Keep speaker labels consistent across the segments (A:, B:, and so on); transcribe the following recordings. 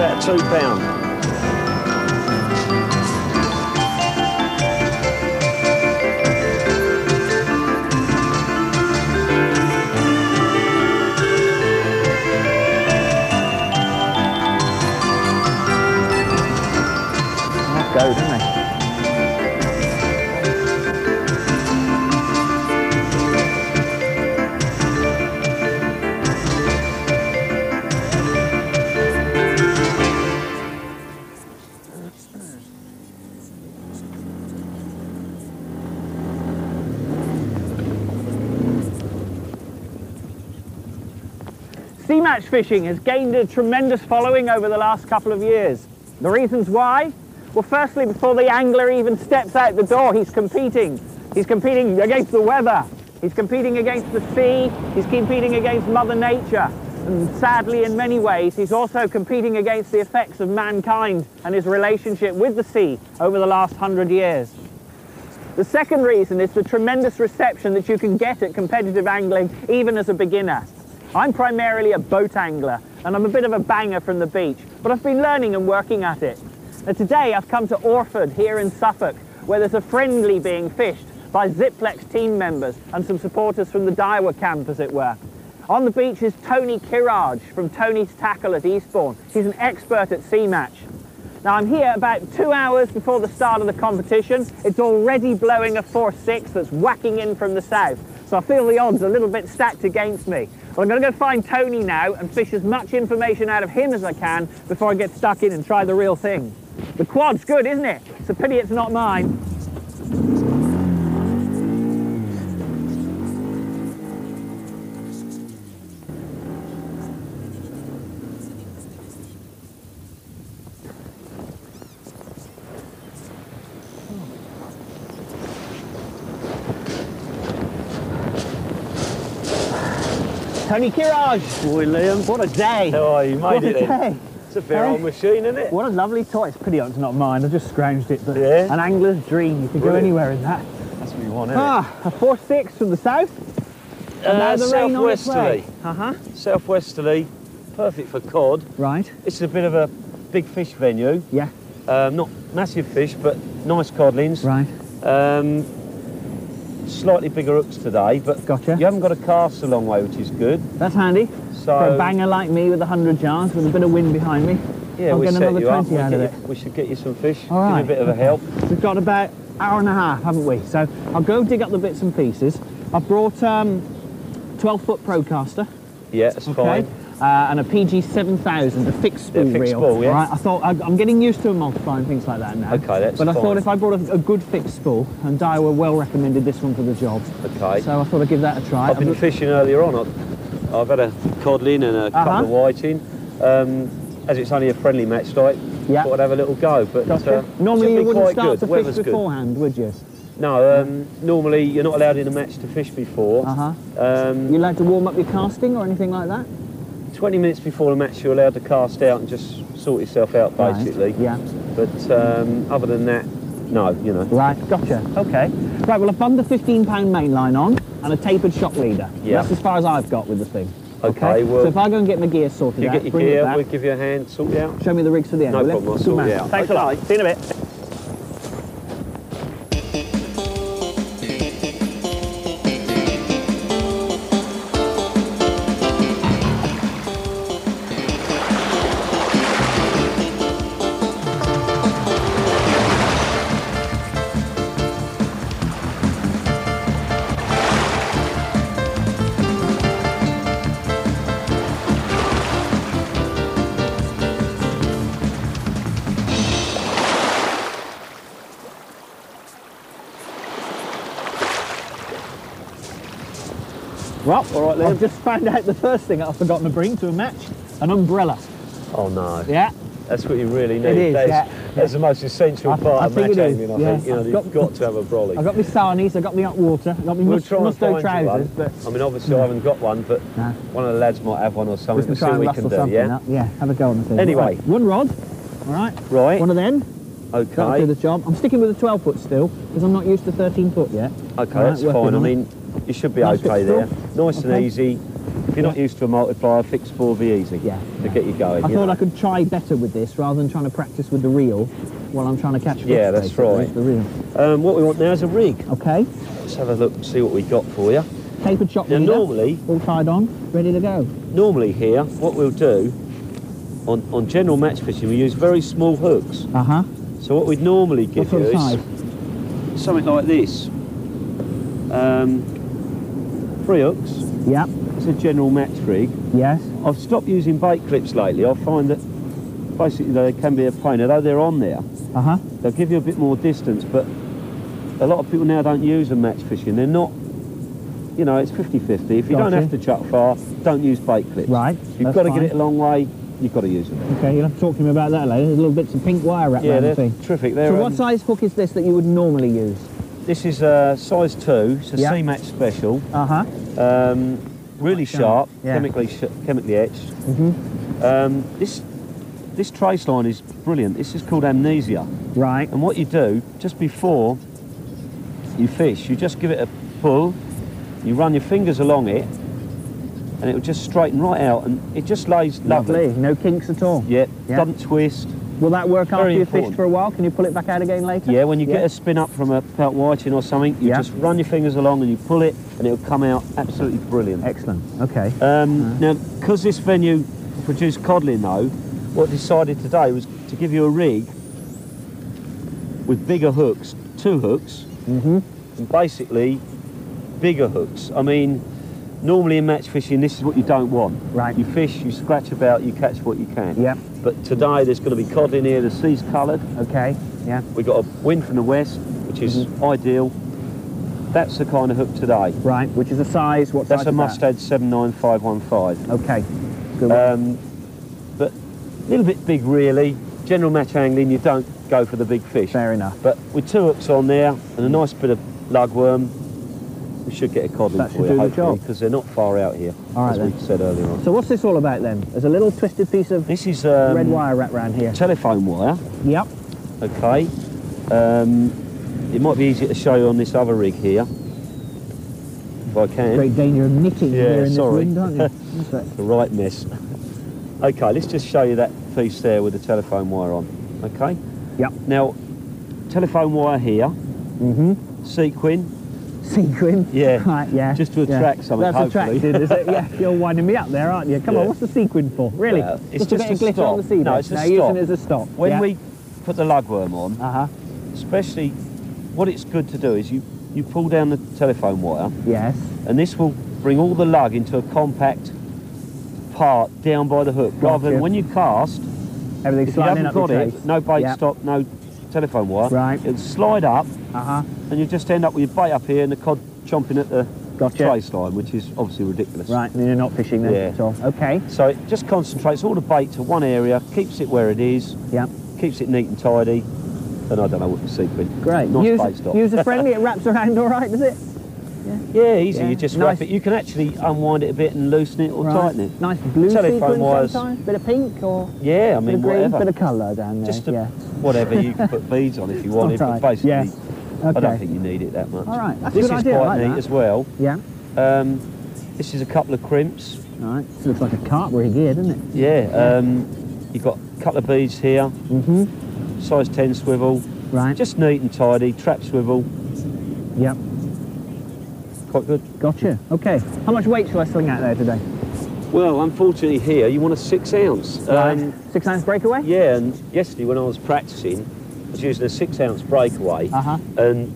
A: about £2.
B: Go, don't they? Sea match fishing has gained a tremendous following over the last couple of years. The reasons why? Well, firstly, before the angler even steps out the door, he's competing. He's competing against the weather. He's competing against the sea. He's competing against Mother Nature. And sadly, in many ways, he's also competing against the effects of mankind and his relationship with the sea over the last 100 years. The second reason is the tremendous reception that you can get at competitive angling, even as a beginner. I'm primarily a boat angler, and I'm a bit of a banger from the beach, but I've been learning and working at it. Now today I've come to Orford here in Suffolk, where there's a friendly being fished by Ziplex team members and some supporters from the Daiwa camp, as it were. On the beach is Tony Kiraj from Tony's Tackle at Eastbourne. He's an expert at sea match. Now I'm here about 2 hours before the start of the competition. It's already blowing a force 6 that's whacking in from the south, so I feel the odds a little bit stacked against me. Well, I'm going to go find Tony now and fish as much information out of him as I can before I get stuck in and try the real thing. The quad's good, isn't it? It's a pity it's not mine. Tony Kiraj.
A: Boy, Liam.
B: What a day.
A: How are you? Made it in. It's a fair old machine, isn't it?
B: What a lovely toy. It's a pity it's not mine. I just scrounged it, but
A: yeah.
B: An angler's dream. You can go anywhere in that.
A: That's what you want, isn't
B: it? A force 6 from the south.
A: Southwesterly. Southwesterly. Perfect for cod.
B: Right.
A: It's a bit of a big fish venue.
B: Yeah.
A: Not massive fish, but nice codlings.
B: Right.
A: Slightly bigger hooks today, but
B: gotcha.
A: You haven't got a cast a long way, which is good.
B: That's handy.
A: So,
B: for a banger like me with 100 yards, with a bit of wind behind me,
A: yeah,
B: I'll
A: we'll
B: get another 20 out of it.
A: We should get you some fish.
B: All right.
A: Give you a bit of a help.
B: We've got about an hour and a half, haven't we? So I'll go dig up the bits and pieces. I've brought 12-foot Procaster.
A: Yeah, that's fine.
B: And a PG 7000, a fixed spool reel.
A: Spool, yeah.
B: Right, I thought I'm getting used to multiplying things like that now.
A: Okay, that's
B: But I
A: fine.
B: thought if I brought a good fixed spool, and Daiwa well recommended this one for the job.
A: Okay.
B: So I thought I'd give that a try.
A: I've been fishing earlier on. I've had a codling and a couple of whiting. As it's only a friendly match, like, thought I'd have a little go. But
B: normally you wouldn't start to fish beforehand, would you?
A: No, normally you're not allowed in a match to fish before.
B: You allowed to warm up your casting or anything like that?
A: 20 minutes before the match you're allowed to cast out and just sort yourself out, basically.
B: Right. Yeah.
A: But other than that, no, you know.
B: Right, gotcha. Okay. Right, well, I've bunged the 15-pound main line on and a tapered shock leader.
A: Yeah.
B: That's as far as I've got with the thing.
A: Okay, well...
B: So if I go and get my gear sorted
A: you
B: out,
A: get your
B: bring
A: gear,
B: it back.
A: we'll give you a hand, sort it out.
B: Show me the rigs for the end,
A: No problem, I'll sort it out.
B: Thanks a lot. See you in a bit. Well, all right, I've just found out the first thing I've forgotten to bring to a match, an umbrella.
A: Oh no.
B: Yeah.
A: That's what you really need.
B: It is,
A: that's the most essential part of match angling, I think. You know, you've got to have a brolly.
B: I've got my sarnies, I've got my hot water, I've got my musto trousers. But
A: I mean, obviously I haven't got one, but one of the lads might have one or something. We'll see what we can do, yeah?
B: Yeah, have a go on the thing.
A: Anyway.
B: Right. One rod, all right?
A: Right.
B: One of them.
A: Okay.
B: That'll do the job. I'm sticking with a 12-foot still, because I'm not used to 13-foot yet.
A: Okay, that's fine. I mean, you should be okay there. Nice and easy. If you're not used to a multiplier, fixed spool will be easy to get you going.
B: I thought I could try better with this rather than trying to practice with the reel while I'm trying to catch fish.
A: Yeah, that's right.
B: The reel.
A: What we want now is a rig.
B: Okay.
A: Let's have a look and see what we got for you.
B: Tapered shot
A: now,
B: leader,
A: normally,
B: all tied on, ready to go.
A: Normally here, what we'll do, on general match fishing, we use very small hooks.
B: Uh-huh.
A: So what we'd normally give you is
B: size?
A: something like this. 3 hooks.
B: Yep.
A: It's a general match rig.
B: Yes.
A: I've stopped using bait clips lately. I find that basically they can be a pain, although they're on there.
B: Uh-huh.
A: They'll give you a bit more distance, but a lot of people now don't use them match fishing. They're not, you know, it's 50-50. If you don't have to chuck far, don't use bait clips.
B: Right.
A: If you've got to get it a long way, you've got to use them.
B: Okay, you'll have to talk to me about that later. There's little bits of pink wire wrapped around the thing.
A: Terrific.
B: So what size hook is this that you would normally use?
A: This is size 2. It's a Sea Match Special.
B: Uh-huh.
A: Really sharp, chemically etched. This trace line is brilliant. This is called amnesia.
B: Right.
A: And what you do, just before you fish, you just give it a pull, you run your fingers along it, and it will just straighten right out, and it just lays lovely.
B: No kinks at all.
A: Yeah, doesn't twist.
B: Will that work after you've
A: important.
B: fished for a while? Can you pull it back out again later?
A: Yeah, when you get a spin up from a pelt whiting or something, you just run your fingers along and you pull it, and it'll come out absolutely brilliant.
B: Excellent. Okay.
A: Now, because this venue produced codling though, what I decided today was to give you a rig with bigger hooks, 2 hooks, and basically bigger hooks. I mean, normally in match fishing, this is what you don't want.
B: Right.
A: You fish, you scratch about, you catch what you can.
B: Yep.
A: But today there's going to be codling here, the sea's coloured.
B: Okay, yeah.
A: We've got a wind from the west, which is ideal. That's the kind of hook today.
B: Right, which is a size, what size
A: That's a Mustad 79515.
B: Okay, good one.
A: But a little bit big really. General match angling, you don't go for the big fish.
B: Fair enough.
A: But with 2 hooks on there and a nice bit of lugworm, we should get a codling for you, hopefully, because they're not far out here, as we said earlier on.
B: So what's this all about then? There's a little twisted piece of
A: this is
B: red wire wrapped around here.
A: Telephone wire.
B: Yep.
A: Okay. It might be easier to show you on this other rig here, if I can.
B: Great danger of nicking here in this wind, aren't you?
A: The right mess. Okay, let's just show you that piece there with the telephone wire on. Okay.
B: Yep.
A: Now, telephone wire here. Sequin.
B: Sequin?
A: Yeah.
B: Right, yeah.
A: Just to attract something,
B: That's
A: hopefully.
B: attracted, is it? Yeah, you're winding me up there, aren't you? Come on, what's the sequin for? Really?
A: It's
B: just a bit of glitter on the seabed.
A: No, it's a
B: now
A: stop.
B: using it as a stop.
A: When we put the lugworm on,
B: especially
A: what it's good to do is you pull down the telephone wire.
B: Yes.
A: And this will bring all the lug into a compact part down by the hook, rather than when you cast,
B: everything's sliding up the trace.
A: No bait stop, no telephone wire.
B: Right.
A: It'll slide up, and you just end up with your bait up here and the cod chomping at the trace line, which is obviously ridiculous.
B: Right, and you're not fishing then at all. Okay.
A: So it just concentrates all the bait to one area, keeps it where it is, keeps it neat and tidy, and I don't know what the sequin.
B: Great.
A: Nice bait stop.
B: User-friendly, it wraps around all right, does it?
A: Yeah, easy. You just wrap it. You can actually unwind it a bit and loosen it or tighten it.
B: Nice blue
A: telephone wires.
B: Sometimes, bit of pink or
A: I mean,
B: bit of green,
A: whatever.
B: bit of colour down there.
A: Just whatever. You can put beads on if you wanted, but basically, I don't think you need it that much.
B: All right, that's
A: this
B: a good
A: is
B: idea.
A: quite neat as well.
B: Yeah.
A: This is a couple of crimps.
B: All right. This looks like a carp rig here, doesn't it?
A: Yeah. You've got a couple of beads here. Size 10 swivel.
B: Right.
A: Just neat and tidy. Trap swivel.
B: Yep.
A: Quite good.
B: Gotcha. Okay. How much weight shall I sling out there today?
A: Well, unfortunately here, you want a 6 ounce.
B: 6 ounce breakaway?
A: Yeah, and yesterday when I was practicing, I was using a 6 ounce breakaway, and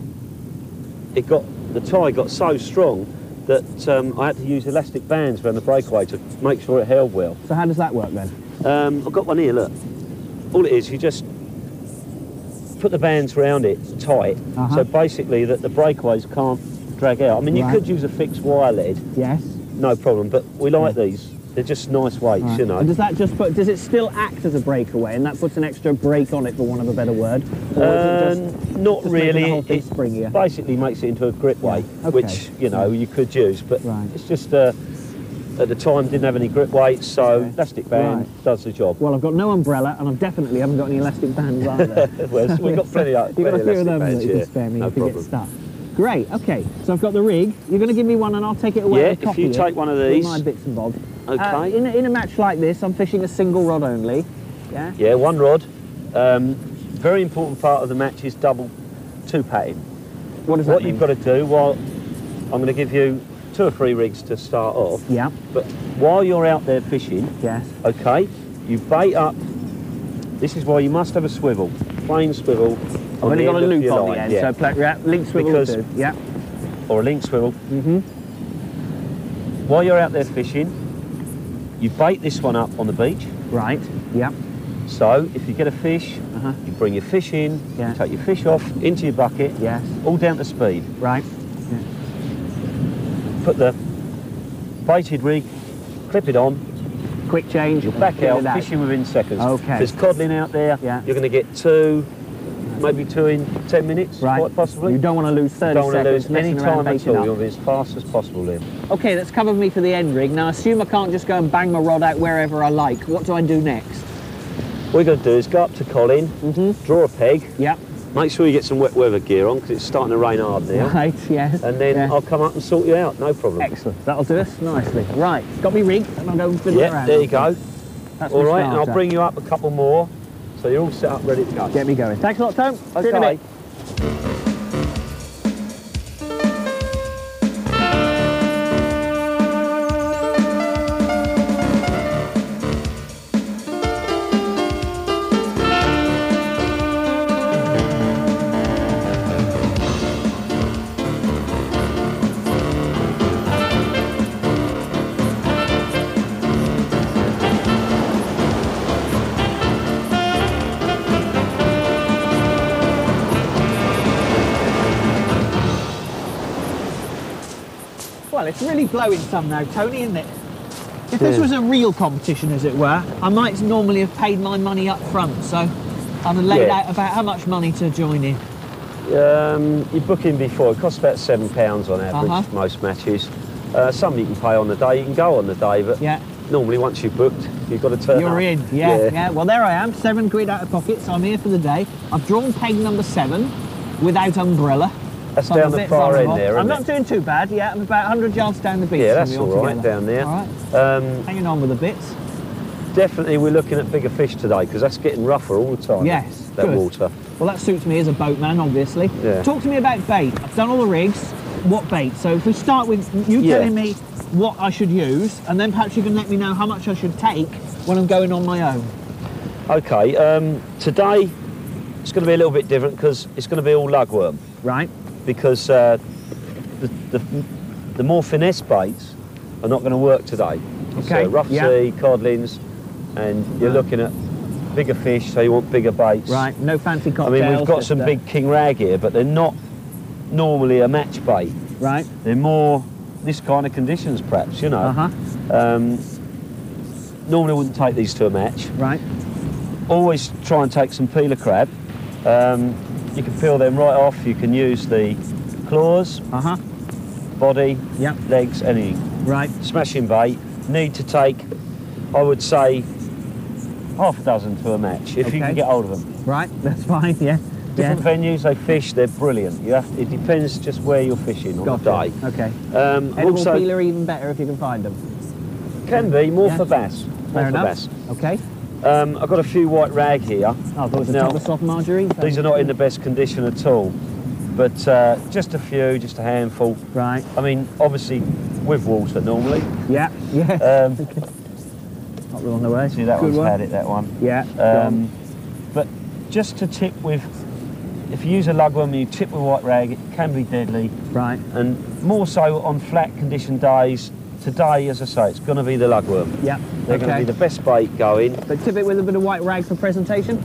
A: the tie got so strong that I had to use elastic bands around the breakaway to make sure it held well.
B: So how does that work then?
A: I've got one here, look. All it is, you just put the bands around it tight, so basically that the breakaways can't drag out. I mean, you could use a fixed wire lead.
B: Yes.
A: No problem, but we like these. They're just nice weights, you know.
B: And does that just does it still act as a breakaway, and that puts an extra brake on it, for want of a better word? Or is it
A: not really.
B: The whole thing springier?
A: Basically makes it into a grip weight, which, you know, you could use, but it's just, at the time, didn't have any grip weights, so elastic band does the job.
B: Well, I've got no umbrella, and I definitely haven't got any elastic bands either.
A: Well, we've got plenty of
B: You've got a few of them
A: bands,
B: that you can spare me if you get stuck. Great, okay. So I've got the rig. You're going to give me one and I'll take it away.
A: Yeah, if you take one of these.
B: My bits and bobs.
A: Okay.
B: In a match like this, I'm fishing a single rod only. Yeah?
A: Yeah, one rod. Very important part of the match is double two-patting.
B: What does that
A: What
B: mean?
A: you've got to do, while I'm going to give you 2 or 3 rigs to start off.
B: Yeah.
A: But while you're out there fishing,
B: Yes.
A: okay, you bait up. This is why you must have a swivel, plain swivel.
B: I've only got a loop on the end,
A: yeah.
B: so link swivel
A: Because-
B: too. Yeah.
A: Or a link swivel.
B: Mm-hmm.
A: While you're out there fishing, you bait this one up on the beach.
B: Right. Yeah.
A: So if you get a fish,
B: Uh-huh.
A: you bring your fish in,
B: Yeah.
A: you take your fish off into your bucket,
B: Yes.
A: all down to speed.
B: Right.
A: Put the baited rig, clip it on,
B: Quick change.
A: you're back
B: get
A: out,
B: it out.
A: fishing within seconds.
B: Okay.
A: If there's codling out there,
B: Yeah.
A: you're going to get 2, maybe 2 in 10 minutes,
B: Right.
A: quite possibly.
B: You don't want to lose 30
A: don't want to
B: seconds
A: lose any
B: messing around
A: time at
B: baiting
A: all.
B: up.
A: You want to be as fast as possible, Liam.
B: Okay, that's covered me for the end rig. Now, assume I can't just go and bang my rod out wherever I like. What do I do next?
A: What you're going to do is go up to Colin, draw a peg,
B: Yep.
A: make sure you get some wet weather gear on because it's starting to rain hard now.
B: Right, yes.
A: And then
B: yeah.
A: I'll come up and sort you out, no problem.
B: Excellent. That'll do us nicely. Right, got me rigged and I'll go and fiddle
A: Yeah,
B: around.
A: there you go.
B: That's
A: All
B: my
A: right, and I'll
B: starter.
A: bring you up a couple more so you're all set up, ready to go.
B: Get me going. Thanks a lot, Tom. See you in a
A: Okay.
B: bit. Well, it's really blowing some now, Tony, isn't it? If this
A: Yeah.
B: was a real competition, as it were, I might normally have paid my money up front, so I'd have laid
A: Yeah.
B: out about how much money to join in.
A: You book in before, it costs about £7 on average,
B: Uh-huh.
A: most matches. Some you can pay on the day, you can go on the day, but
B: Yeah,
A: normally once you've booked, you've got to turn up.
B: you're in. Yeah. Well, there I am, £7 out of pocket, so I'm here for the day. I've drawn peg number 7 without umbrella.
A: That's
B: So I'm
A: down
B: a
A: the
B: bit
A: far end
B: vulnerable.
A: there,
B: I'm
A: isn't
B: not
A: it?
B: doing too bad, yeah. I'm about 100 yards down the beach.
A: Yeah,
B: from
A: that's
B: me
A: all right,
B: altogether.
A: down there.
B: All right, hanging on with the bits.
A: Definitely we're looking at bigger fish today because that's getting rougher all the time.
B: Yes,
A: that
B: good.
A: water.
B: Well, that suits me as a boatman, obviously.
A: Yeah.
B: Talk to me about bait. I've done all the rigs. What bait? So if we start with you
A: Yeah.
B: telling me what I should use, and then perhaps you can let me know how much I should take when I'm going on my own.
A: Okay, today it's going to be a little bit different because it's going to be all lugworm
B: Right.
A: because the more finesse baits are not going to work today.
B: Okay,
A: So rough
B: yeah.
A: sea, codlins, and you're looking at bigger fish, so you want bigger baits.
B: Right. No fancy
A: I
B: cocktails.
A: mean, we've got
B: just,
A: some big king rag here, but they're not normally a match bait.
B: Right.
A: They're more this kind of conditions, perhaps, you know.
B: Uh-huh.
A: Normally I wouldn't take these to a match.
B: Right.
A: Always try and take some peeler crab. You can peel them right off. You can use the claws,
B: Uh-huh.
A: body,
B: Yep.
A: legs, anything.
B: Right.
A: Smashing bait. Need to take, I would say, half a dozen to a match, if you
B: Okay.
A: can get hold of them.
B: Right. That's fine. Yeah.
A: Different venues they fish, they're brilliant. It depends just where you're fishing on the day.
B: Okay.
A: I've
B: Edible
A: also
B: peeler even better if you can find them.
A: can be more
B: Yeah.
A: for bass. More
B: Fair
A: for
B: enough.
A: bass.
B: Okay.
A: I've got a few white rag here.
B: Oh, I thought it was a
A: Now,
B: tub of soft margarine.
A: These are not in the best condition at all, but just a few, just a handful.
B: Right.
A: I mean, obviously with water normally.
B: Yeah. Yeah.
A: Um,
B: Not the on the way.
A: see, that
B: Good
A: one's
B: one.
A: had it, that one.
B: Yeah. go on.
A: But just to tip with, if you use a lugworm and you tip with white rag, it can be deadly.
B: Right.
A: And more so on flat condition days. Today, as I say, it's going to be the lugworm.
B: Yeah.
A: They're going to
B: Okay.
A: be the best bait going.
B: But tip it with a bit of white rag for presentation.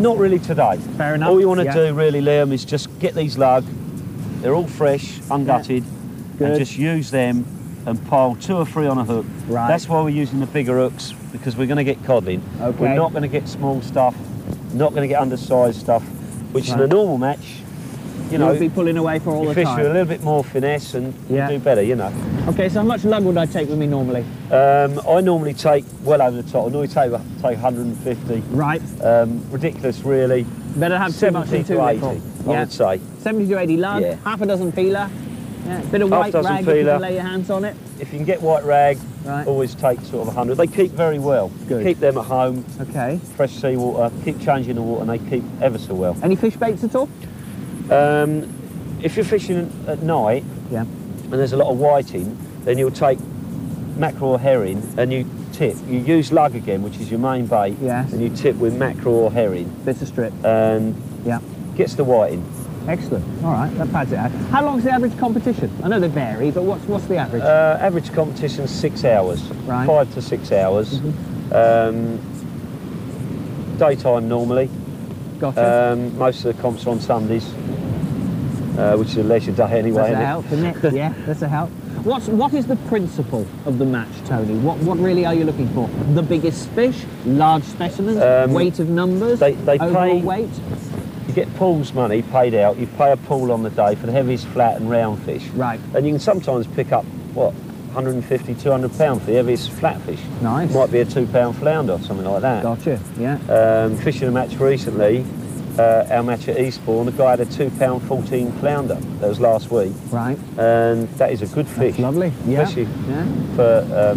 A: Not really today.
B: Fair enough.
A: All you want to
B: Yeah.
A: do really, Liam, is just get these lug. They're all fresh, ungutted,
B: Good.
A: and just use them and pile 2 or 3 on a hook.
B: Right.
A: That's why we're using the bigger hooks, because we're going to get codling.
B: Okay.
A: We're not going to get small stuff, not going to get undersized stuff, which in a
B: Right.
A: normal match, you know,
B: You'll be pulling away for all
A: you
B: the
A: fish
B: time.
A: with a little bit more finesse and
B: Yeah.
A: you do better, you know.
B: Okay, so how much lug would I take with me normally?
A: I normally take well over the top. I normally take 150.
B: Right.
A: Ridiculous, really.
B: Better have too much
A: 70
B: than too
A: to 80,
B: little.
A: I would say.
B: 70 to 80 lug,
A: Yeah.
B: half a dozen peeler, yeah, bit of
A: Half
B: white
A: dozen
B: rag if you
A: peeler.
B: can lay your hands on it.
A: If you can get white rag,
B: Right.
A: always take sort of 100. They keep very well.
B: Good.
A: Keep them at home,
B: Okay.
A: fresh seawater, keep changing the water and they keep ever so well.
B: Any fish baits at all?
A: If you're fishing at night
B: Yeah.
A: and there's a lot of whiting, then you'll take mackerel or herring and you tip. You use lug again, which is your main bait,
B: Yes.
A: and you tip with mackerel or herring
B: Bits of strip.
A: and
B: Yeah.
A: gets the whiting.
B: Excellent. All right, that pads it out. How long's the average competition? I know they vary, but what's the average?
A: Average competition 6 hours,
B: Right.
A: 5 to 6 hours. Daytime normally.
B: Gotcha.
A: Most of the comps are on Sundays, which is a leisure day anyway.
B: That's a
A: isn't it?
B: help, isn't it? Yeah, that's a help. What is the principle of the match, Tony? What really are you looking for? The biggest fish, large specimens, weight of numbers,
A: they
B: overall
A: pay-
B: weight?
A: You get pools money paid out. You pay a pool on the day for the heaviest flat and round fish.
B: Right.
A: And you can sometimes pick up, what, 150, 200 pound for the heaviest flat fish.
B: Nice.
A: Might be a 2 pound flounder or something like that.
B: Gotcha, yeah.
A: Fishing a match recently, our match at Eastbourne, the guy had a 2 pound 14 flounder. That was last week.
B: Right.
A: And that is a good fish.
B: That's lovely. Yeah.
A: Especially
B: Yeah.
A: for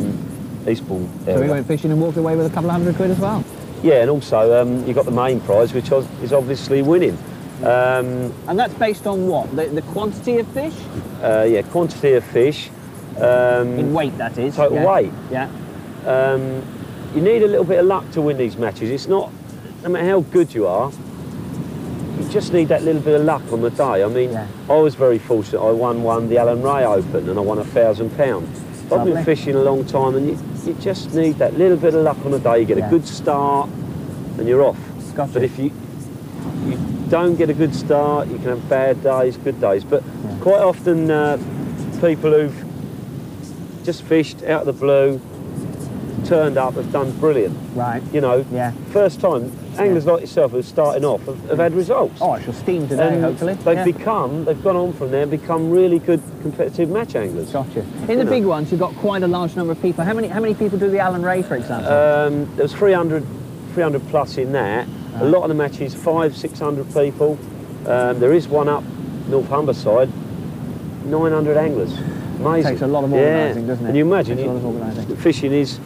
A: Eastbourne
B: So
A: area.
B: we went fishing and walked away with a couple of £100 as well.
A: Yeah, and also you got the main prize, which is obviously winning.
B: And that's based on what? The quantity of fish?
A: Yeah, quantity of fish.
B: In weight, that is.
A: Total
B: yeah.
A: weight.
B: Yeah.
A: You need a little bit of luck to win these matches. It's not, no matter how good you are, you just need that little bit of luck on the day. I mean,
B: Yeah.
A: I was very fortunate. I won the Alan Ray Open and I won £1,000. I've
B: Lovely.
A: been fishing a long time and you just need that little bit of luck on the day. You get
B: Yeah.
A: a good start and you're off.
B: Gotcha.
A: But if you don't get a good start, you can have bad days, good days. But
B: Yeah.
A: quite often people who've just fished out of the blue, turned up, have done brilliant.
B: Right.
A: You know,
B: Yeah.
A: first time, anglers like yourself who are starting off have had results.
B: Oh, I shall steam today,
A: And
B: hopefully.
A: They've
B: Yeah.
A: they've gone on from there and become really good competitive match anglers.
B: Gotcha. In the big ones, you've got quite a large number of people. How many people do the Alan Ray, for example?
A: There was 300 plus in that. A lot of the matches, 500-600 people. There is one up North Humberside, 900 anglers. Amazing.
B: Takes a lot of organising, doesn't it?
A: And you imagine,
B: Takes a lot of organising.
A: fishing is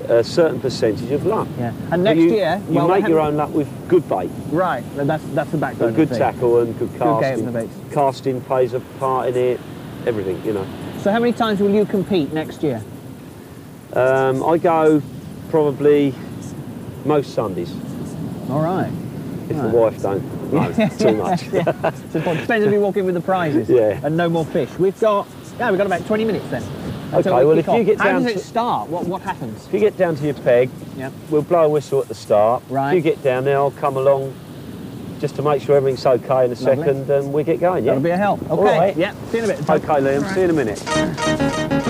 A: a certain percentage of luck.
B: Yeah. And
A: But
B: next
A: you,
B: year,
A: you
B: well,
A: make
B: we
A: your
B: haven't-
A: own luck with good bait.
B: Right. That's the backbone.
A: And good
B: of the thing.
A: tackle and good
B: Good
A: casting.
B: game of the baits.
A: Casting plays a part in it, everything, you know.
B: So how many times will you compete next year?
A: I go probably most Sundays,
B: All right.
A: if
B: Right.
A: the wife don't know too much.
B: Yeah. So it depends if you walk in with the prizes.
A: Yeah.
B: And no more fish. We've got about 20 minutes then. until
A: Okay,
B: we
A: well,
B: kick
A: if you
B: off.
A: get
B: How
A: down
B: does it
A: to-
B: start? What happens?
A: If you get down to your peg,
B: Yeah.
A: we'll blow a whistle at the start.
B: Right.
A: If you get down there, I'll come along just to make sure everything's okay in a second and we get going, yeah?
B: That'll be a help. Okay.
A: All right.
B: Yeah. See you in a bit.
A: Okay, Liam,
B: All
A: see you in a minute.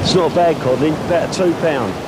A: It's not a bad codling, about a £2.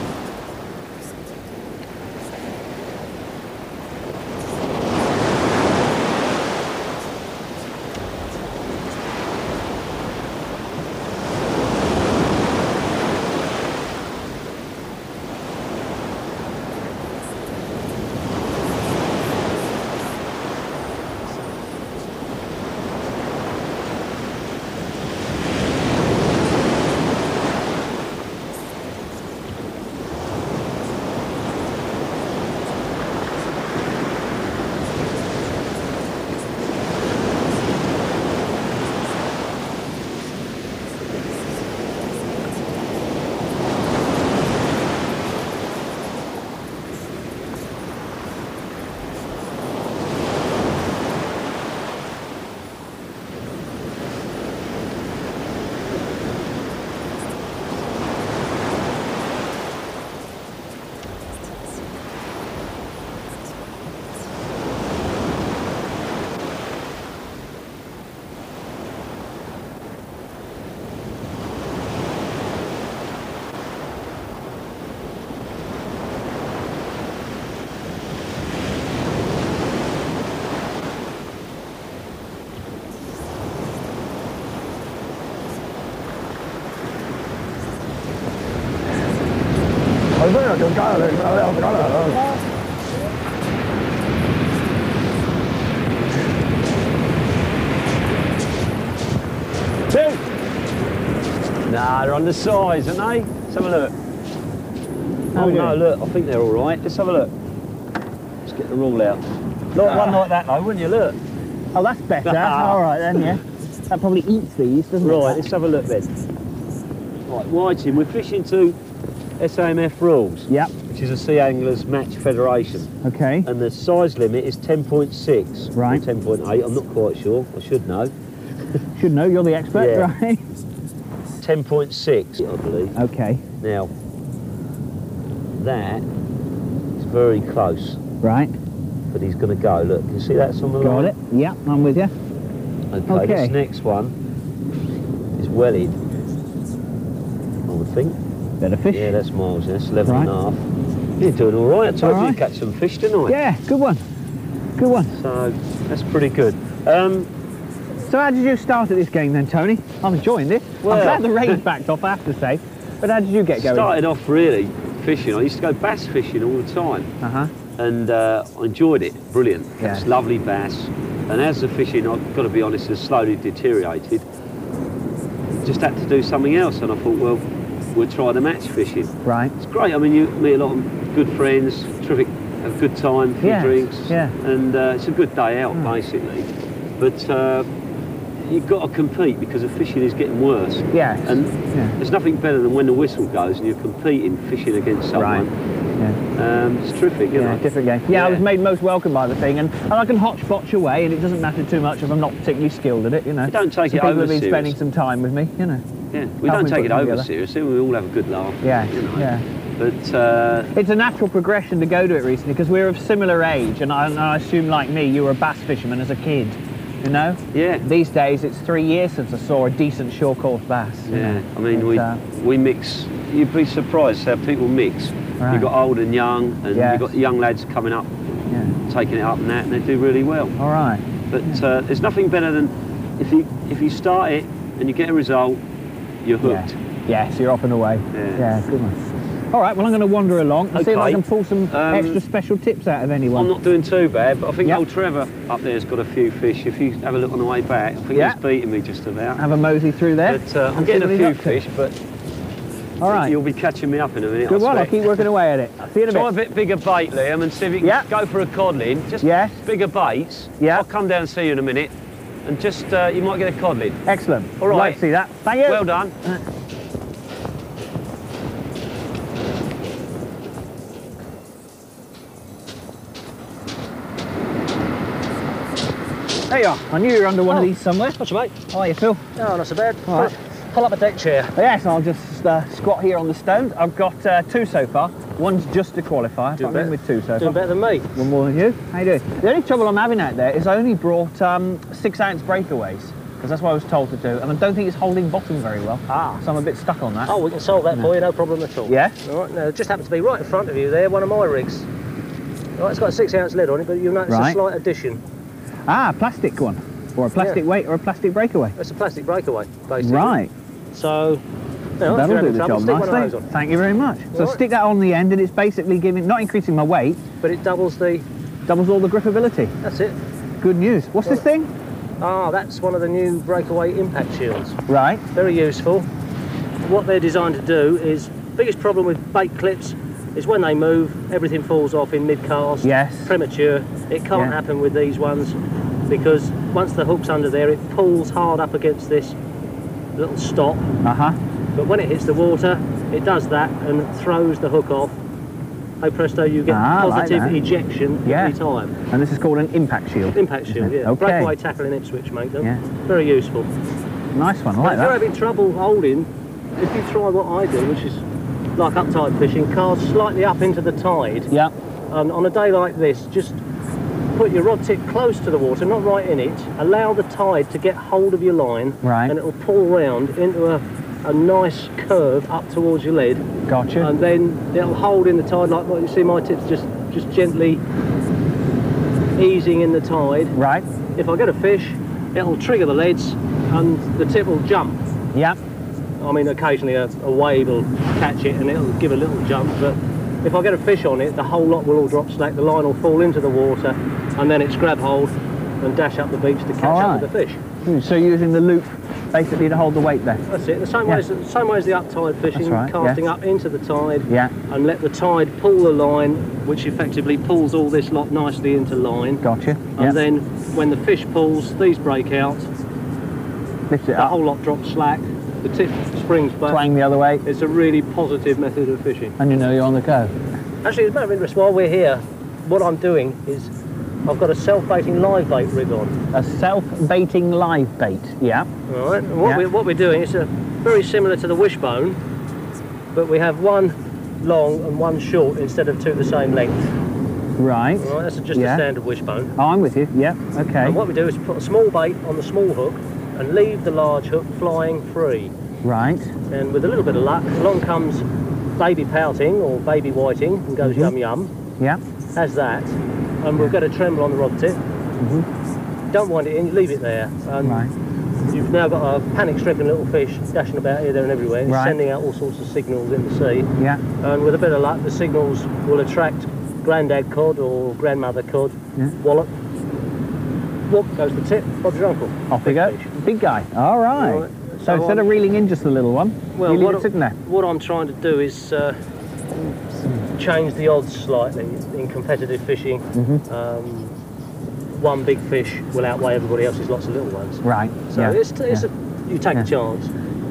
A: Nah, they're undersized, aren't they? Let's have a look. Oh no, look, I think they're all right. Let's have a look. Let's get the rule out. Like one like that though, wouldn't you? Look.
B: Oh, that's better. All right then, yeah. That probably eats these, doesn't it?
A: Right, let's have a look then. Right, whiting. We're fishing to SAMF rules.
B: Yep.
A: Which is a Sea Anglers Match Federation.
B: Okay.
A: And the size limit is 10.6.
B: Right.
A: Or 10.8, I'm not quite sure. I should know.
B: Should know, you're the expert,
A: Yeah.
B: right?
A: 10.6, I believe.
B: Okay.
A: Now, that is very close.
B: Right.
A: But he's going to go. Look, you see that's on the line?
B: Got it. Yep, I'm with you.
A: Okay, this next one is wellied, I would think.
B: Better fish.
A: Yeah, that's miles, that's 11 and a half. You're doing all right. I told you you'd catch some fish, didn't I?
B: Yeah, good one. Good one.
A: So, that's pretty good.
B: So how did you start at this game then, Tony? I'm enjoying this.
A: Well,
B: I'm glad the rain's backed off, I have to say. But how did you get going?
A: Started off really fishing. I used to go bass fishing all the time.
B: Uh-huh.
A: And I enjoyed it. Brilliant.
B: Yeah.
A: It's lovely bass. And as the fishing, I've got to be honest, has slowly deteriorated. Just had to do something else. And I thought, well, we'll try the match fishing.
B: Right.
A: It's great. I mean, you meet a lot of good friends, terrific, have a good time, few drinks.
B: Yeah.
A: And it's a good day out, basically. But you've got to compete because the fishing is getting worse.
B: Yeah.
A: And there's nothing better than when the whistle goes and you're competing, fishing against someone.
B: Right. Yeah.
A: It's terrific, you know.
B: Different game. Yeah, I was made most welcome by the thing, and I can hotch-botch away, and it doesn't matter too much if I'm not particularly skilled at it, you know.
A: We don't take it
B: people
A: over
B: have been
A: serious.
B: spending some time with me, you know.
A: Yeah, we don't take it over seriously. We all have a good laugh.
B: Yeah,
A: you know.
B: yeah.
A: But
B: it's a natural progression to go to it recently because we're of similar age, and I assume, like me, you were a bass fisherman as a kid. You know?
A: Yeah.
B: These days, it's 3 years since I saw a decent shore course bass.
A: Yeah, I mean, we mix. You'd be surprised how people mix.
B: Right.
A: You've got old and young, and you've got young lads coming up, taking it up and that, and they do really well.
B: All right.
A: But there's nothing better than if you start it and you get a result, you're hooked.
B: Yeah, so you're off and away. Yeah, good one. All right, well, I'm going to wander along and see if I can pull some extra special tips out of anyone.
A: I'm not doing too bad, but I think old Trevor up there's got a few fish. If you have a look on the way back, I think he's beating me just about.
B: Have a mosey through there.
A: But I'm getting a few fish, but
B: all right.
A: You'll be catching me up in a minute.
B: Good one, I'll keep working away at it. See you in a bit.
A: Try a bit bigger bait, Liam, and see if you can go for a codling. Just bigger baits.
B: Yeah.
A: I'll come down and see you in a minute, and just you might get a codling.
B: Excellent.
A: All right.
B: I'd like to see that. Thank you.
A: Well done.
B: There you are. I knew you were under one of these somewhere.
A: What's mate?
B: How are you, Phil?
A: Oh, not so bad.
B: All right.
A: Pull up a deck chair.
B: Yes, I'll just squat here on the stones. I've got 2 so far. One's just a qualifier. I'm in with 2 so far.
A: Doing better than me.
B: One more than you. How you doing? The only trouble I'm having out there is I only brought 6-ounce breakaways. because that's what I was told to do, and I don't think it's holding bottom very well. So I'm a bit stuck on that.
C: Oh, we can solve that for you, no problem at all.
B: Yeah?
C: All right, now, it just happens to be right in front of you there, one of my rigs. All right, it's got a 6-ounce lid on it, but you'll notice a slight addition.
B: A plastic one, or a plastic weight, or a plastic breakaway.
C: It's a plastic breakaway, basically.
B: Right.
C: So,
B: that'll do the job nicely. Thank you very much. So stick that on the end, and it's basically not increasing my weight,
C: but it doubles
B: all the gripability.
C: That's it.
B: Good news. What's this thing?
C: That's one of the new breakaway impact shields.
B: Right.
C: Very useful. What they're designed to do is, biggest problem with bait clips is when they move, everything falls off in mid-cast.
B: Yes.
C: Premature. It can't happen with these ones because once the hook's under there, it pulls hard up against this little stop. But when it hits the water, it does that and throws the hook off. Hey presto, you get positive ejection every time.
B: And this is called an impact shield.
C: Impact shield, yeah.
B: Okay.
C: Breakaway tackle in Ipswich make them.
B: Yeah.
C: Very useful.
B: Nice one, I like that.
C: If you're having trouble holding, if you try what I do, which is like uptide fishing, cast slightly up into the tide.
B: Yeah.
C: On a day like this, just put your rod tip close to the water, not right in it. Allow the tide to get hold of your line, and it will pull round into a nice curve up towards your lead.
B: Gotcha.
C: And then it'll hold in the tide like what you see my tips just gently easing in the tide.
B: Right.
C: If I get a fish, it'll trigger the leads and the tip will jump.
B: Yeah.
C: I mean, occasionally a wave will catch it and it'll give a little jump, but if I get a fish on it, the whole lot will all drop slack, the line will fall into the water, and then it's grab hold and dash up the beach to catch up with the fish.
B: So using the loop basically to hold the weight there.
C: That's it. The same way as the uptide fishing, casting up into the tide, and let the tide pull the line, which effectively pulls all this lot nicely into line.
B: Gotcha.
C: And then when the fish pulls, these break out.
B: Lift it
C: up. The whole lot drops slack. The tip springs back.
B: Swing the other way.
C: It's a really positive method of fishing.
B: And you know you're on the go.
C: Actually, as a matter of interest, while we're here, what I'm doing is I've got a self-baiting live bait rig on.
B: A self-baiting live bait, yeah.
C: All right, and what we're doing is very similar to the wishbone, but we have one long and one short instead of two the same length.
B: Right.
C: All right, that's just a standard wishbone.
B: Oh, I'm with you, yeah, okay.
C: And what we do is put a small bait on the small hook and leave the large hook flying free.
B: Right.
C: And with a little bit of luck, along comes baby pouting or baby whiting and goes yum yum.
B: Yeah.
C: Has that. And we'll get a tremble on the rod tip. Don't wind it in, you leave it there. And you've now got a panic-stricken little fish dashing about here, there and everywhere. It's sending out all sorts of signals in the sea.
B: Yeah.
C: And with a bit of luck, the signals will attract granddad cod or grandmother cod. Wallop. Whoop goes the tip, Bob's your uncle.
B: Off we go. Big guy. All right. So instead of reeling in just a little one, you leave it sitting there.
C: What I'm trying to do is change the odds slightly in competitive fishing. One big fish will outweigh everybody else's lots of little ones.
B: Right.
C: So you take a chance.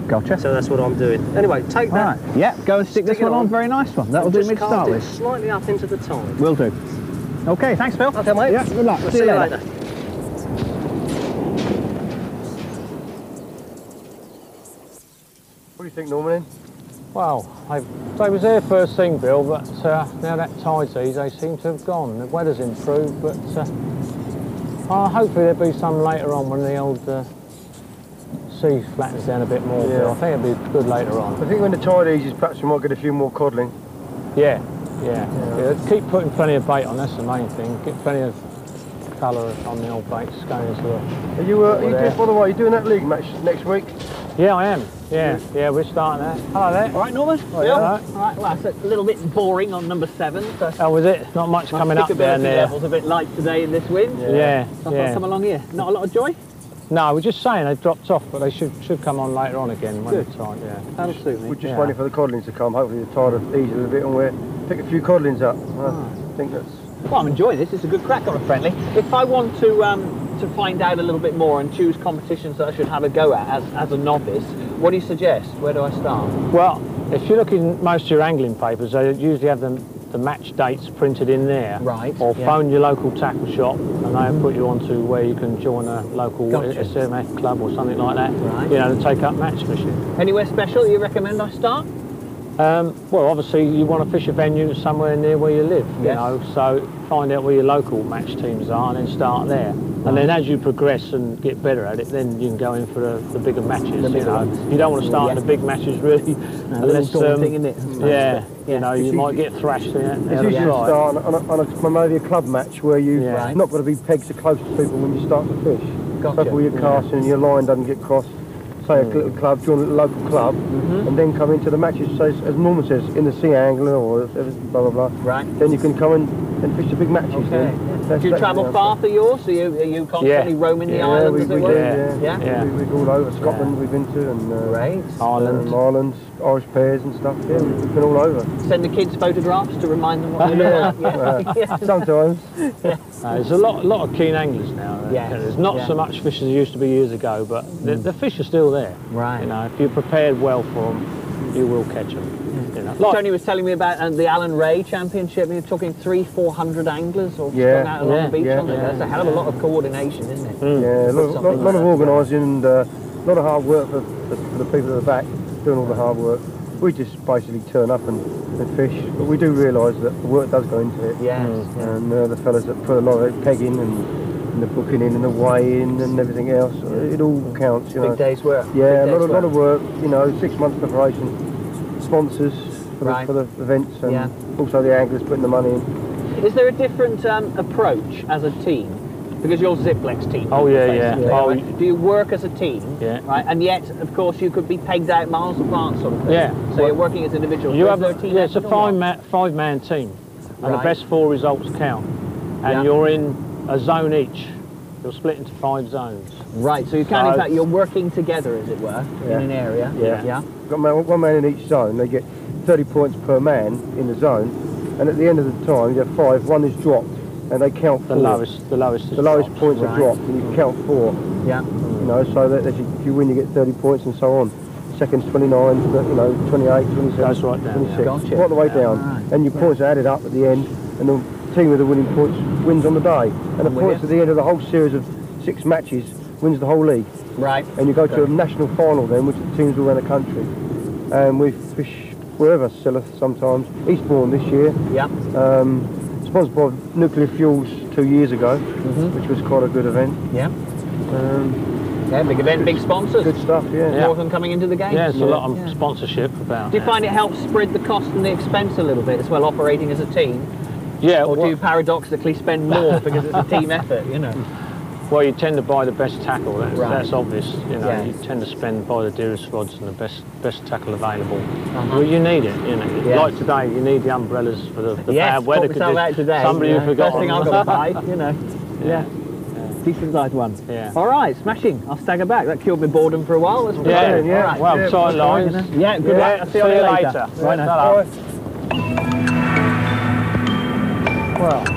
B: Gotcha.
C: So that's what I'm doing. Anyway, take that.
B: Right. Yeah, go and stick this one on. Very nice one. That'll do me to start with.
C: Slightly up into the tide.
B: Will do. Okay, thanks, Phil.
C: Okay, mate.
B: Yeah, good luck.
C: We'll see you later.
D: What do you think, Norman?
E: Well, they was here first thing, Bill, but now that tide's eased, they seem to have gone. The weather's improved, but hopefully there'll be some later on when the old sea flattens down a bit more, Bill. I think it'll be good later on.
D: I think when the tide eases, perhaps we might get a few more codling.
E: Yeah. Keep putting plenty of bait on, that's the main thing. Get plenty of colour on the old baits going as well.
D: Are you doing, by the way, are you doing that league match next week?
E: Yeah, I am. Yeah, we're starting that. Hello there.
B: All right, Norman.
E: Oh, yeah.
B: All right, well, that's a little bit boring on number 7. So
E: oh, was it? Not much coming up down there.
B: Level's a bit light today in this wind.
E: Yeah.
B: So I thought I'd come along here. Not a lot of joy?
E: No, we're just saying they dropped off, but they should come on later on again when it's time. Yeah.
B: Absolutely.
D: We're just waiting for the codlings to come. Hopefully the tide will ease a little bit and we'll pick a few codlings up. I think that's...
B: Well, I'm enjoying this. It's a good crack on a friendly. If I want to find out a little bit more and choose competitions that I should have a go at as a novice, what do you suggest? Where do I start?
E: Well, if you look in most of your angling papers, they usually have the match dates printed in there.
B: Right.
E: Or phone your local tackle shop and they'll put you onto where you can join a local SMF club or something like that.
B: Right.
E: You know, to take up match fishing.
B: Anywhere special you recommend I start?
E: Well, obviously you want to fish a venue somewhere near where you live, you know, so find out where your local match teams are and then start there. And then as you progress and get better at it, then you can go in for the bigger matches, you know. You don't want to start in the big matches really, unless, you know, you might get thrashed there.
D: It's usually start on maybe a club match where you've not got to be pegged so close to people when you start to fish.
B: Gotcha.
D: So you're casting and your line doesn't get crossed. Say a little club, join a local club, and then come into the matches, say, as Norman says, in the sea angler or blah blah blah.
B: Right.
D: Then you can come and fish the big matches.
B: Okay. Do you travel far for yours? Are you constantly roaming the islands, as it were?
D: We go all over. Scotland we've been to, and Ireland, Irish pairs and stuff. Yeah, we've been all over.
B: Send the kids photographs to remind them what they're doing.
D: Sometimes.
E: There's a lot of keen anglers now. There's not so much fish as there used to be years ago, but the fish are still there.
B: Right.
E: You know, if you're prepared well for them, you will catch them. You know.
B: Tony was telling me about the Alan Ray Championship. You're talking 300-400 anglers all going out along the beach. That's a hell of a lot of coordination, isn't it?
D: Yeah, a lot of organising and a lot of hard work for the people at the back doing all the hard work. We just basically turn up and fish, but we do realise that the work does go into it. And the fellas that put a lot of pegging and the booking in and the weigh-in and everything else, it all counts. You know.
B: Big day's work.
D: Yeah, a lot of work. You know, 6 months preparation, sponsors for the events, and also the anglers putting the money in.
B: Is there a different approach as a team? Because you're Ziplex team.
E: Oh yeah.
B: Do you work as a team? Yeah. Right. And yet, of course, you could be pegged out miles apart, sort of thing.
E: Yeah.
B: So you're working as individuals.
E: You have a team. Yeah, it's a five-man team, and the best 4 results count. And you're in a zone each. You're split into 5 zones. Right. So you can, in fact, you're working together, as it were, in an area. Yeah.
D: Got one man in each zone. They get 30 points per man in the zone, and at the end of the time, you have 5. One is dropped. And they count 4.
E: The lowest
D: points are dropped, and you count 4.
B: Yeah.
D: You know, so that if you win, you get 30 points, and so on. Seconds 29, 28, 27,
E: goes right down,
D: 26,
B: Gotcha.
D: right the way down.
B: Right.
D: And your points are added up at the end, and the team with the winning points wins on the day. And the points at the end of the whole series of 6 matches wins the whole league.
B: Right.
D: And you go to a national final then, which the teams all around the country. And we fish wherever, Silleth sometimes. Eastbourne this year.
B: Yeah.
D: Sponsored by Nuclear Fuels 2 years ago, which was quite a good event.
B: Yeah. Big event, big sponsors.
D: Good stuff,
B: More of them coming into the game.
E: Yeah, there's a lot of sponsorship about.
B: Do you find it helps spread the cost and the expense a little bit as well, operating as a team?
E: Yeah.
B: Or do you paradoxically spend more because it's a team effort, you know?
E: Well, you tend to buy the best tackle. That's obvious. You know, you tend to buy the dearest rods and the best tackle available. Well, you need it. You know, like today, you need the umbrellas for the bad weather conditions. Somebody who forgot.
B: First thing I've got to buy, you know. Yeah. Decent sized one.
E: Yeah.
B: All right, smashing. I'll stagger back. That cured my boredom for a while. That's
E: brilliant.
B: All right.
E: Well, tight lines.
B: Yeah. Good luck. I'll see you later.
E: Right now. Well.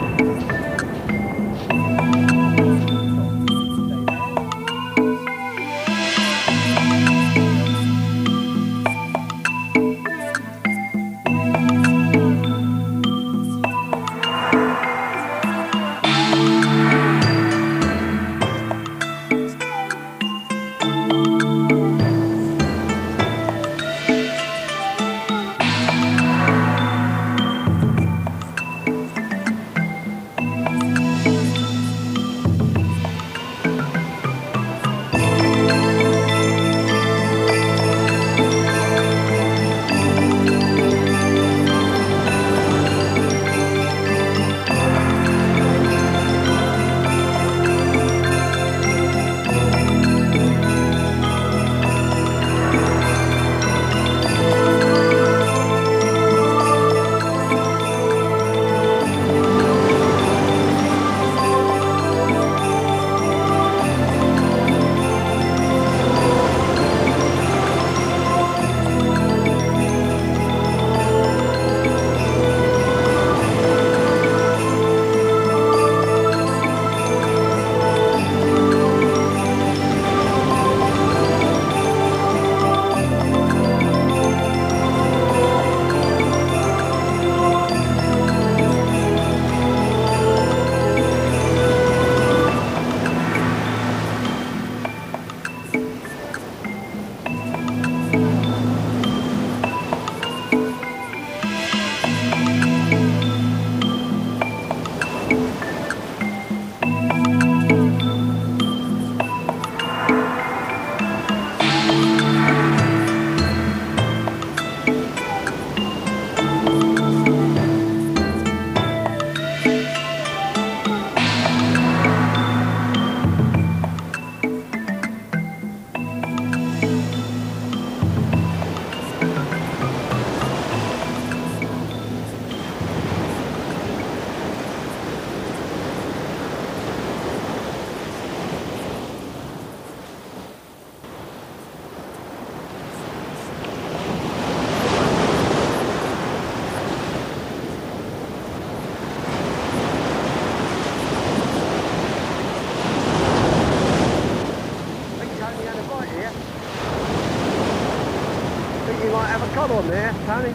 D: you might have a cod on there, Tony.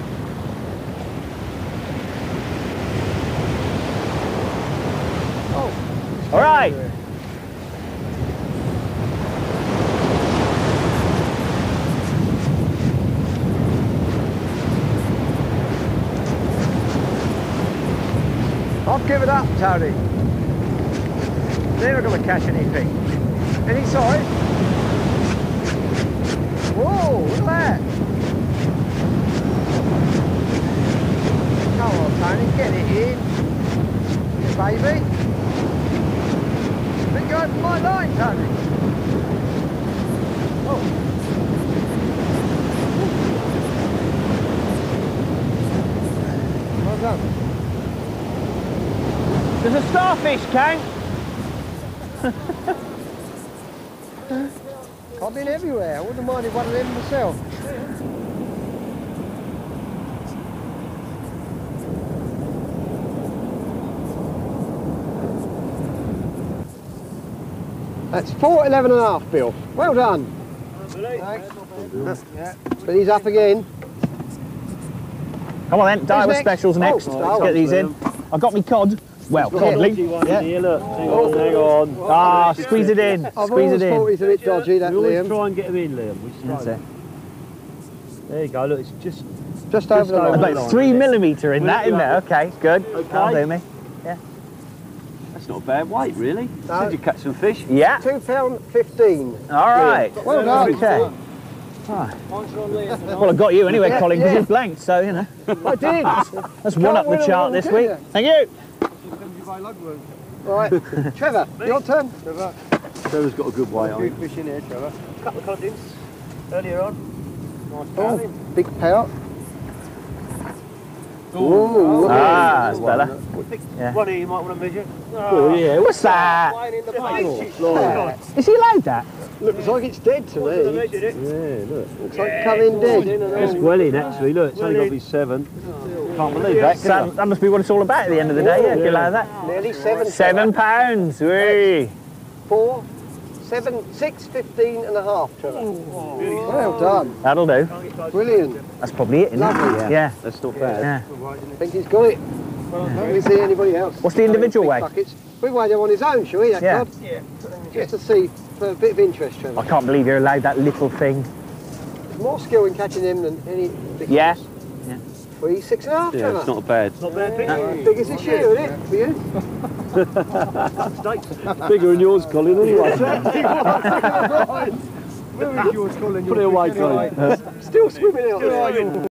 D: Oh.
B: All right.
D: I've given up, Tony. They're not going to catch anything. Any sight? Whoa, look at that. Come on, Tony, get it in. Yeah, baby. Think you're over my line, Tony. Oh. Well done.
B: There's a starfish, Kang.
D: I've been everywhere. I wouldn't have minded one of them myself. That's 4:11.5, Bill. Well done. But he's up again.
B: Come on then, Daiwa
D: next?
B: Specials next.
D: Oh,
B: Let's get these in. I've got me cod. Well, codling.
A: Yeah. Here, look. Hang on.
B: Ah, squeeze it in.
D: I've
B: Squeeze
D: always
B: it
D: thought
B: in.
D: he's a bit dodgy, that
A: We always
D: Liam.
A: try and get him in, Liam.
B: That's it.
A: There you go. Look, it's just
D: Just over the line.
B: About 3mm in that, isn't it? Okay, good.
A: Okay.
B: That'll do me.
A: that's not a bad weight, really.
D: No.
A: Did you catch some fish?
B: Yeah.
D: £2.15.
B: All right.
D: Well done.
B: Okay. Right. Well, I got you anyway,
D: Yeah,
B: Colin, because
D: yeah.
B: you blanked, so, you know.
D: I did.
B: That's one up the
D: win them
B: chart
D: all,
B: this
D: can
B: week.
D: you?
B: Thank you.
D: Right, Trevor, your turn. Trevor.
A: Trevor's got a good weight on him.
D: Fish in here, Trevor.
A: A couple of codlings earlier on. Nice
D: Oh,
A: pounding.
D: big pout. Ooh, look at
B: Ah,
D: that.
B: that's better. Yeah.
A: One here you might want to measure.
B: Oh, yeah. What's that? Is he allowed that?
D: Looks like it's dead to me.
A: Yeah, look.
D: Looks like it's come in dead.
A: It's well in, actually. Look, it's only got to be 7. Can't believe that, can you?
B: That must be what it's all about at the end of the day, yeah, if you allow that.
D: Nearly 7.
B: £7. Whee.
D: 4, 7, 6.15.5, Trevor. Well done.
B: That'll do.
D: Brilliant.
B: That's probably it, isn't
D: Lovely.
B: it? Yeah.
A: That's not bad.
B: Yeah.
D: I think he's got it. Let me see anybody else.
B: What's the individual
D: Big
B: weight?
D: buckets. We weigh them on his own, shall we, that
B: Yeah.
D: cod? Just to see, for a bit of interest, Trevor.
B: I can't believe you're allowed that little thing.
D: There's more skill in catching them than any big
B: Yeah.
D: ones. 3, 6.5,
A: Yeah,
D: Trevor.
A: it's not bad. Not bad,
D: Big as this year, isn't it, for you?
A: Bigger than yours, Colin, anyway.
D: Where is yours, Colin?
A: Put it away, Colin.
D: Still swimming out there.